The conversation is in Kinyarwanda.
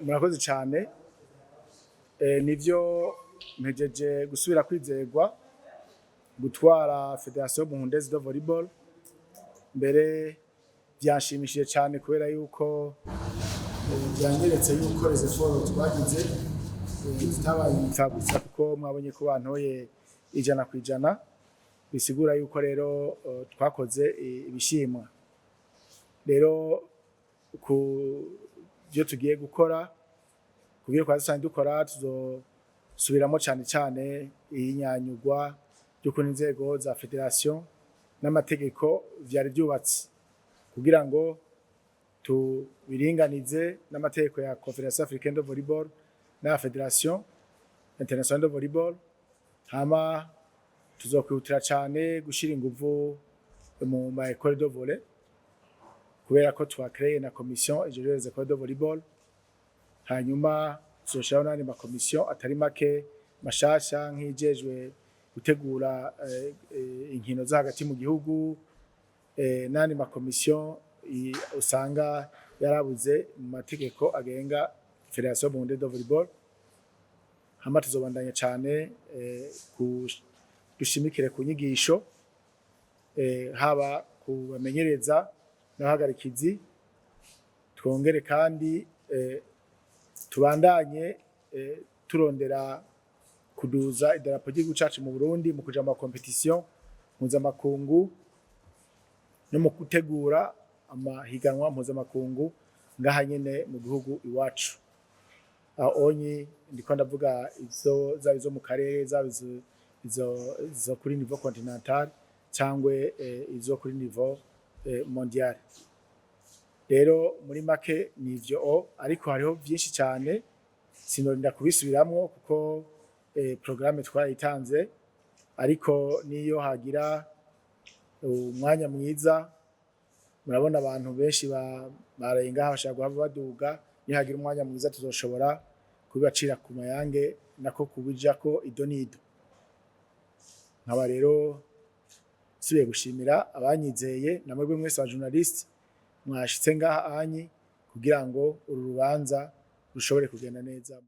Murakoze cyane. Nivyo mpejeje gusubira kwizegwa gutwara Federation Burundaise de Volleyball. Mbere byanshimishije cyane kubera yuko byanyeretse yuko les efforts twagize zitabaye imfabusa, kuko mwabonye ko bantoye 100%, bisigura yuko rero twakoze ibishimwa. Rero ku byo tugiye gukora kugira kwa dusanzwe dukora tuzosubiramo cyane inyanyugwa y'uko inzego za federation n'amategeko vyari byubatse kugira ngo tubiringanize n'amategeko ya Confederation Africaine de Volleyball na Federation Internationale de Volleyball. Hama tuzokwihutira cyane gushira inguvu mu ma école de volley kubera ko twacreye na commission ijejwe les écoles de volleyball. Hanyuma tuzoshiraho n'andi ma commission atari make mashasha nk'ijejwe gutegura inkino za hagati mu gihugu, n'andi ma commission usanga yarabuze mu mategeko agenga Federation Burundaise de Volleyball. Hama tuzobandanya cyane dushimikire ku nyigisho haba kubamenyereza n'abahagarikizi, twongere kandi tubandanye turondera kuduza idarapo ry'igihugu cacu mu Burundi mu kuja mu competition mpuzamakungu no mu gutegura amahiganwa mpuzamakungu ngaha nyene mu gihugu iwacu. Onyi ndiko ndavuga izo mu karere, izo kuri niveau continental cyangwe izo kuri niveau mondial. Rero muri make nivyo, ariko hariho byinshi cyane sinorinda kubisubiramwo kuko programme twarayitanze, ariko niyo hagira umwanya mwiza murabona abantu benshi barenga bashaka guhava baduga, niyo hagira umwanya mwiza tuzoshobora kubibacira ku mayange nako kubijako idonido. Nkaba rero subiye gushimira abanyizeye namwe bwe mwese ba journalist mwashitse ngaha anyi kugira ngo uru rubanza rushobore kugenda neza.